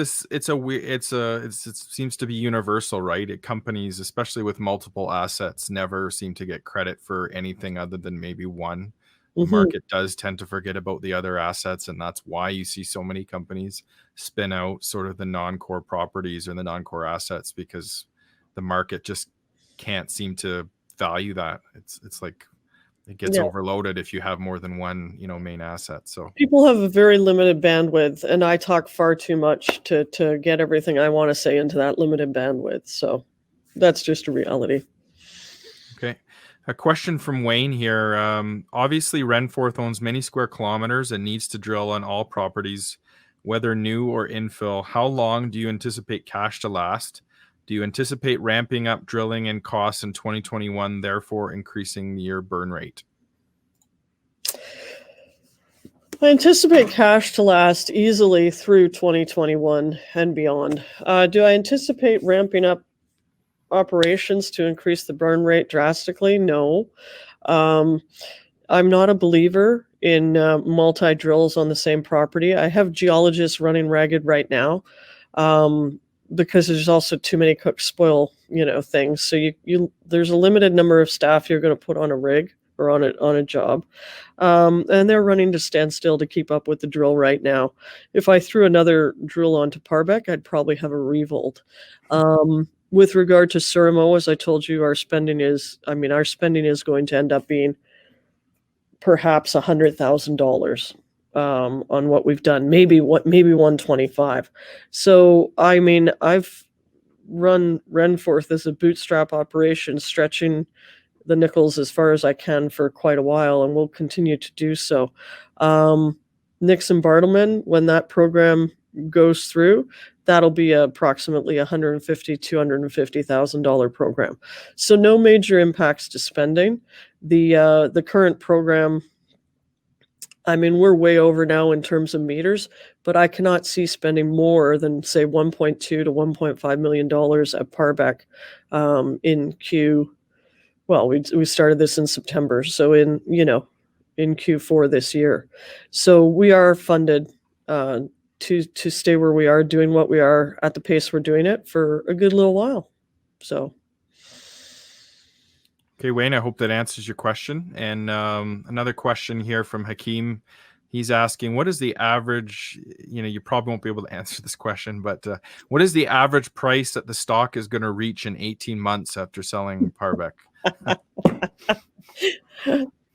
to be universal, right? Companies, especially with multiple assets, never seem to get credit for anything other than maybe one. The market does tend to forget about the other assets, and that's why you see so many companies spin out sort of the non-core properties or the non-core assets, because the market just can't seem to value that. It's like it gets overloaded if you have more than one, main asset. So people have a very limited bandwidth, and I talk far too much to get everything I want to say into that limited bandwidth. So that's just a reality. Okay. A question from Wayne here. Obviously, Renforth owns many square kilometers and needs to drill on all properties, whether new or infill. How long do you anticipate cash to last? Do you anticipate ramping up drilling and costs in 2021, therefore increasing your burn rate? I anticipate cash to last easily through 2021 and beyond. Do I anticipate ramping up operations to increase the burn rate drastically? No. I'm not a believer in multi-drills on the same property. I have geologists running ragged right now. Because there's also too many cook spoil, things. So there's a limited number of staff you're going to put on a rig or on a job, and they're running to standstill to keep up with the drill right now. If I threw another drill onto Parbec, I'd probably have a revolt. With regard to Surimeau, as I told you, our spending is going to end up being perhaps $100,000. On what we've done, maybe 125. So I've run Renforth as a bootstrap operation, stretching the nickels as far as I can for quite a while, and we'll continue to do so. Nixon Bartleman, when that program goes through, that'll be approximately $150,000-$250,000 program. So no major impacts to spending. The current program, we're way over now in terms of meters, but I cannot see spending more than, say, $1.2 to $1.5 million at Parbec we started this in September, so in Q4 this year. So we are funded to stay where we are, doing what we are at the pace we're doing it for a good little while. So. Okay, Wayne, I hope that answers your question. And another question here from Hakeem. He's asking, what is the average, you probably won't be able to answer this question, but what is the average price that the stock is going to reach in 18 months after selling Parbec?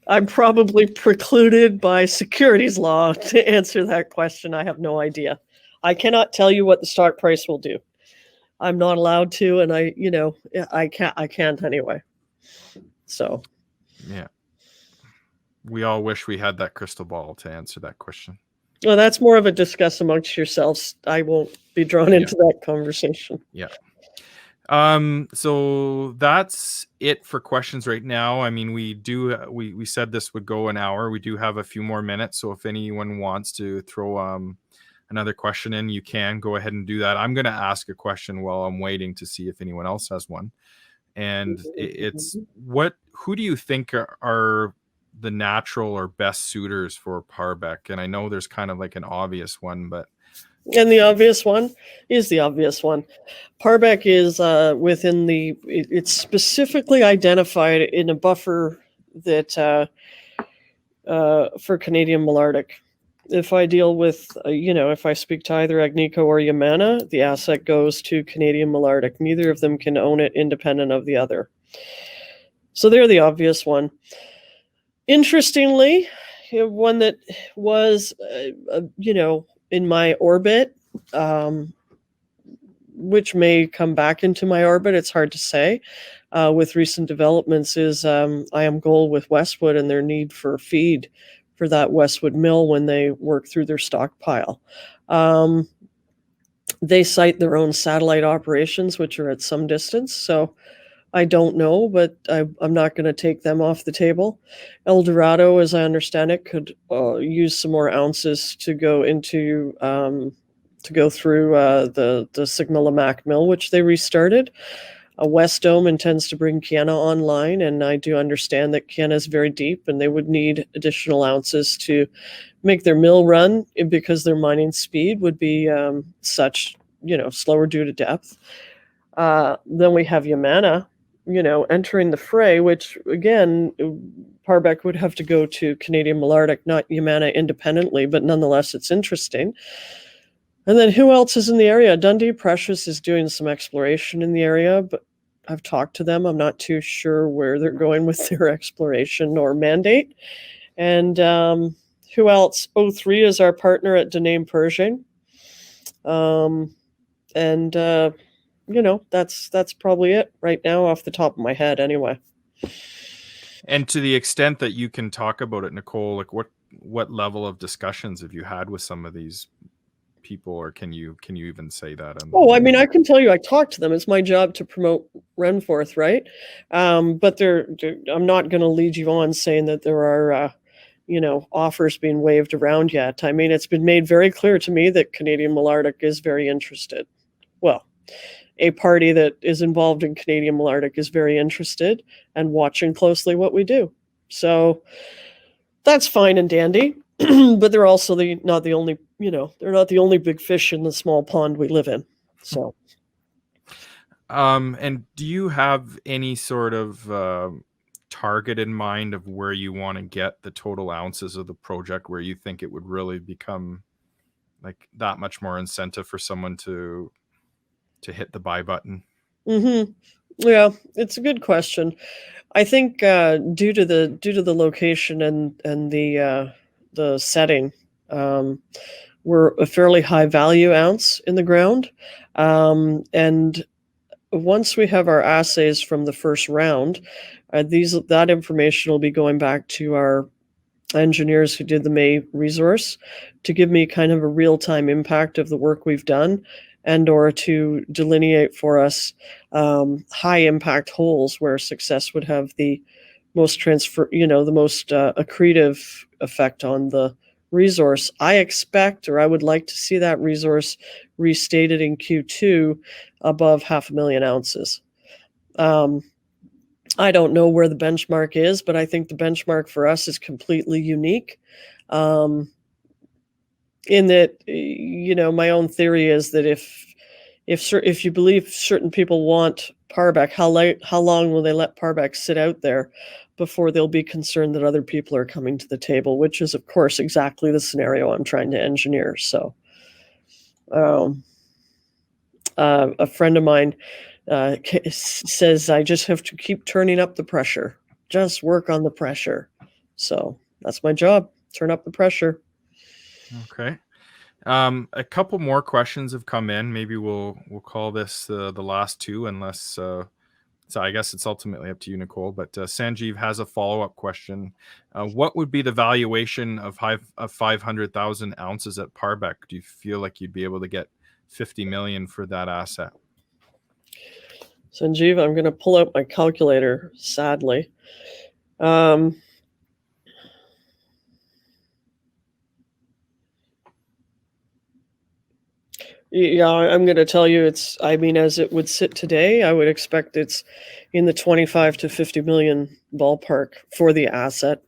I'm probably precluded by securities law to answer that question. I have no idea. I cannot tell you what the stock price will do. I'm not allowed to, and I can't anyway. So, yeah. We all wish we had that crystal ball to answer that question. Well, that's more of a discuss amongst yourselves. I won't be drawn into that conversation. Yeah. So that's it for questions right now. I mean, we said this would go an hour. We do have a few more minutes. So if anyone wants to throw another question in, you can go ahead and do that. I'm going to ask a question while I'm waiting to see if anyone else has one. And it's who do you think are the natural or best suitors for Parbec? And I know there's kind of like an obvious one, but. And the obvious one is the obvious one. Parbec is within it's specifically identified in a buffer that for Canadian Malartic. If I deal with, if I speak to either Agnico or Yamana, the asset goes to Canadian Malartic. Neither of them can own it independent of the other. So they're the obvious one. Interestingly, one that was, in my orbit, which may come back into my orbit, it's hard to say, with recent developments, is IAMGold with Westwood and their need for feed for that Westwood mill when they work through their stockpile. They cite their own satellite operations, which are at some distance, so I don't know, but I'm not going to take them off the table. El Dorado, as I understand it, could use some more ounces to go into through the Sigma-Lamaque mill, which they restarted. West Dome intends to bring Kiena online, and I do understand that Kiena is very deep, and they would need additional ounces to make their mill run because their mining speed would be slower due to depth. Then we have Yamana, entering the fray, which again, Parbec would have to go to Canadian Malartic, not Yamana independently, but nonetheless, it's interesting. And then who else is in the area? Dundee Precious is doing some exploration in the area, but I've talked to them. I'm not too sure where they're going with their exploration or mandate. And who else? O3 is our partner at Dename Pershing. That's probably it right now off the top of my head anyway. And to the extent that you can talk about it, Nicole, like what level of discussions have you had with some of these people, or can you even say that? I mean, I can tell you I talked to them. It's my job to promote Renforth, right? But I'm not going to lead you on saying that there are offers being waved around yet. I mean, it's been made very clear to me that Canadian Malartic is very interested. Well, a party that is involved in Canadian Malartic is very interested and watching closely what we do. So that's fine and dandy, but they're also not the only big fish in the small pond we live in. So, and do you have any sort of target in mind of where you want to get the total ounces of the project, where you think it would really become like that much more incentive for someone to hit the buy button? Mm-hmm. Yeah, it's a good question. I think due to the location and the setting, we're a fairly high value ounce in the ground, and once we have our assays from the first round, that information will be going back to our engineers who did the May resource to give me kind of a real-time impact of the work we've done, and or to delineate for us high impact holes where success would have the most accretive effect on the resource. I expect, or I would like to see that resource restated in Q2 above 500,000 ounces. I don't know where the benchmark is, but I think the benchmark for us is completely unique. In that, my own theory is that if you believe certain people want Parbec, how long will they let Parbec sit out there before they'll be concerned that other people are coming to the table, which is, of course, exactly the scenario I'm trying to engineer. So a friend of mine says I just have to keep turning up the pressure, just work on the pressure. So that's my job, turn up the pressure. Okay. A couple more questions have come in. Maybe we'll call this the last two, unless so I guess it's ultimately up to you, Nicole. But Sanjeev has a follow-up question. What would be the valuation of 500,000 ounces at Parbec? Do you feel like you'd be able to get 50 million for that asset? Sanjeev, I'm going to pull out my calculator, sadly. Yeah, I'm going to tell you as it would sit today, I would expect it's in the 25 to 50 million ballpark for the asset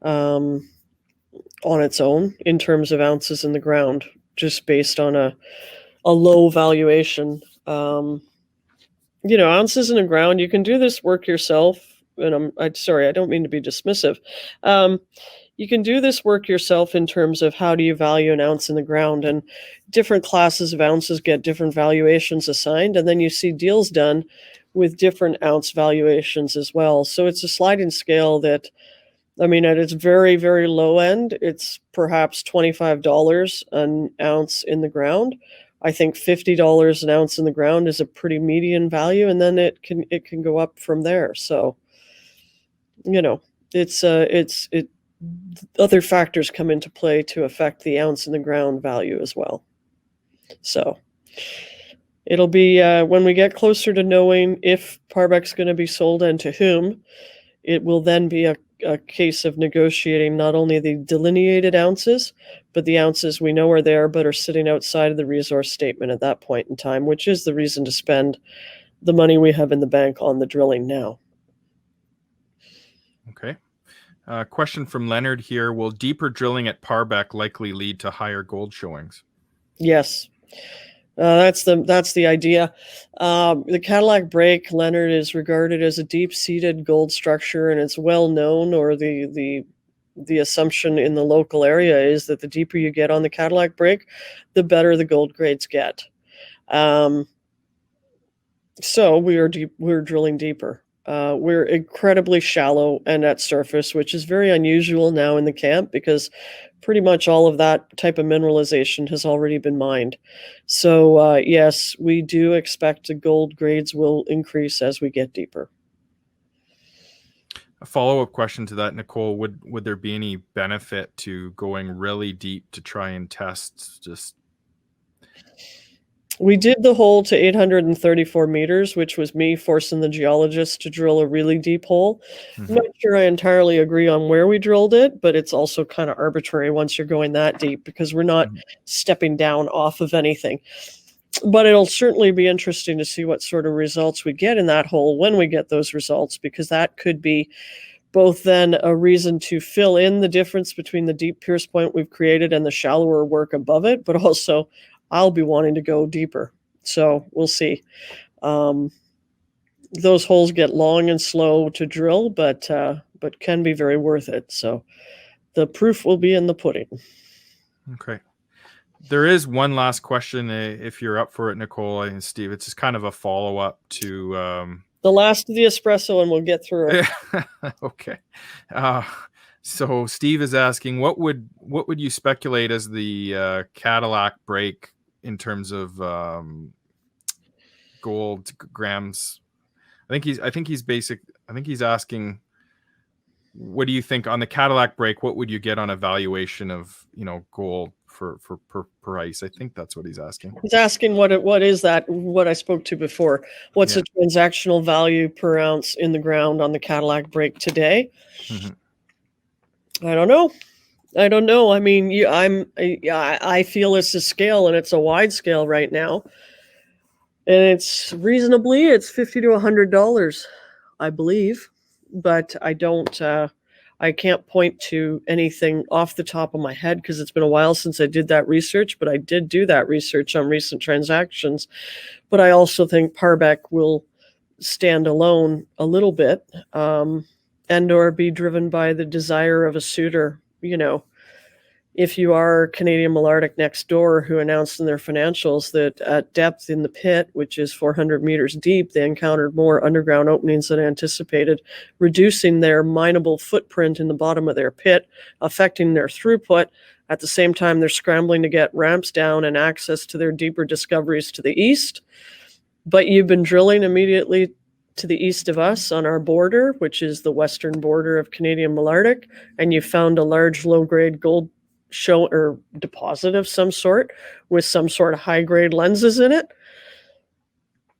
on its own in terms of ounces in the ground, just based on a low valuation. Ounces in the ground, you can do this work yourself. And I'm sorry, I don't mean to be dismissive. You can do this work yourself in terms of how do you value an ounce in the ground, and different classes of ounces get different valuations assigned, and then you see deals done with different ounce valuations as well. So it's a sliding scale that, at its very, very low end, it's perhaps $25 an ounce in the ground. I think $50 an ounce in the ground is a pretty median value, and then it can go up from there. So, other factors come into play to affect the ounce in the ground value as well. So it'll be when we get closer to knowing if Parbec's going to be sold and to whom, it will then be a case of negotiating not only the delineated ounces, but the ounces we know are there but are sitting outside of the resource statement at that point in time, which is the reason to spend the money we have in the bank on the drilling now. Okay. Question from Leonard here. Will deeper drilling at Parbec likely lead to higher gold showings? Yes. That's the idea. The Cadillac Break, Leonard, is regarded as a deep-seated gold structure, and it's well known, or the assumption in the local area is that the deeper you get on the Cadillac Break, the better the gold grades get. So we're drilling deeper. We're incredibly shallow and at surface, which is very unusual now in the camp because pretty much all of that type of mineralization has already been mined. So yes, we do expect the gold grades will increase as we get deeper. A follow-up question to that, Nicole, would there be any benefit to going really deep to try and test just... We did the hole to 834 meters, which was me forcing the geologist to drill a really deep hole. I'm not sure I entirely agree on where we drilled it, but it's also kind of arbitrary once you're going that deep because we're not stepping down off of anything. But it'll certainly be interesting to see what sort of results we get in that hole when we get those results, because that could be both then a reason to fill in the difference between the deep pierce point we've created and the shallower work above it, but also I'll be wanting to go deeper. So we'll see. Those holes get long and slow to drill, but can be very worth it. So the proof will be in the pudding. Okay. There is one last question, if you're up for it, Nicole and Steve. It's just kind of a follow-up to... the last of the espresso, and we'll get through it. Okay. So Steve is asking, what would you speculate as the Cadillac Break in terms of gold grams? I think he's asking, what do you think on the Cadillac Break? What would you get on a valuation of gold for price? I think that's what he's asking. He's asking what is that? What I spoke to before. What's the transactional value per ounce in the ground on the Cadillac Break today? I don't know. I mean, I feel it's a scale, and it's a wide scale right now, and it's $50 to $100, I believe, but I don't. I can't point to anything off the top of my head because it's been a while since I did that research. But I did do that research on recent transactions. But I also think Parbec will stand alone a little bit, and or be driven by the desire of a suitor. If you are Canadian Malartic next door, who announced in their financials that at depth in the pit, which is 400 meters deep, they encountered more underground openings than anticipated, reducing their mineable footprint in the bottom of their pit, affecting their throughput. At the same time, they're scrambling to get ramps down and access to their deeper discoveries to the east. But you've been drilling immediately to the east of us on our border, which is the western border of Canadian Malartic, and you found a large low-grade gold show or deposit of some sort with some sort of high-grade lenses in it.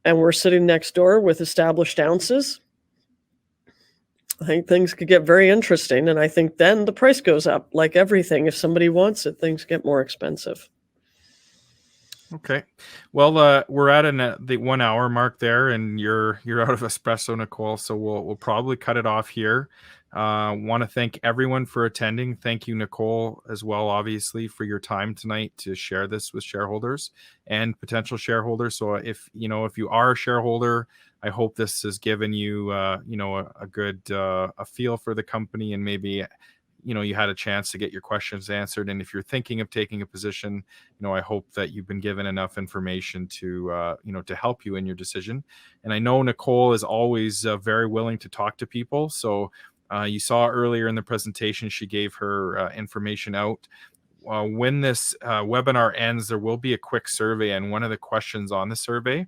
And we're sitting next door with established ounces. I think things could get very interesting, and I think then the price goes up. Like everything, if somebody wants it, things get more expensive. Okay, well, we're at the 1 hour mark there, and you're out of espresso, Nicole. So we'll probably cut it off here. Want to thank everyone for attending. Thank you, Nicole, as well, obviously, for your time tonight to share this with shareholders and potential shareholders. So if you are a shareholder, I hope this has given you a good a feel for the company, and maybe you had a chance to get your questions answered. And if you're thinking of taking a position, I hope that you've been given enough information to to help you in your decision. And I know Nicole is always very willing to talk to people. So you saw earlier in the presentation, she gave her information out. When this webinar ends, there will be a quick survey, and one of the questions on the survey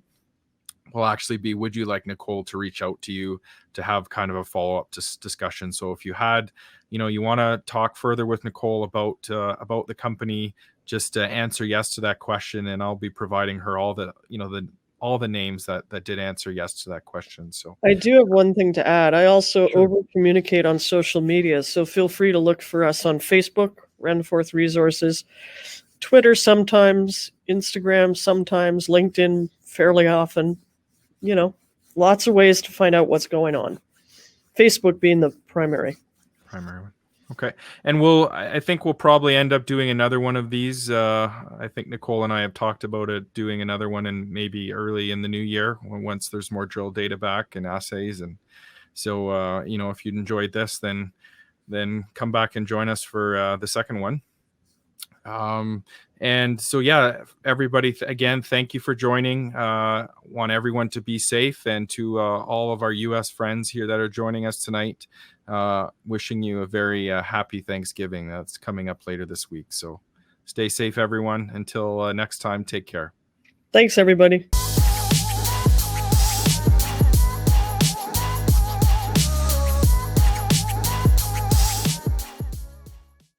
will actually be, would you like Nicole to reach out to you to have kind of a follow-up discussion? So if you had, you want to talk further with Nicole about the company, just answer yes to that question, and I'll be providing her all the names that did answer yes to that question. So I do have one thing to add. I also over-communicate on social media, so feel free to look for us on Facebook, Renforth Resources, Twitter sometimes, Instagram sometimes, LinkedIn fairly often. Lots of ways to find out what's going on. Facebook being the primary one. Okay. And I think we'll probably end up doing another one of these. I think Nicole and I have talked about it, doing another one, and maybe early in the new year, once there's more drill data back and assays. And so, if you enjoyed this, then come back and join us for the second one. And so, yeah, everybody, again, thank you for joining. Want everyone to be safe, and to all of our U.S. friends here that are joining us tonight, wishing you a very happy Thanksgiving that's coming up later this week. So stay safe, everyone. Until next time, take care. Thanks, everybody.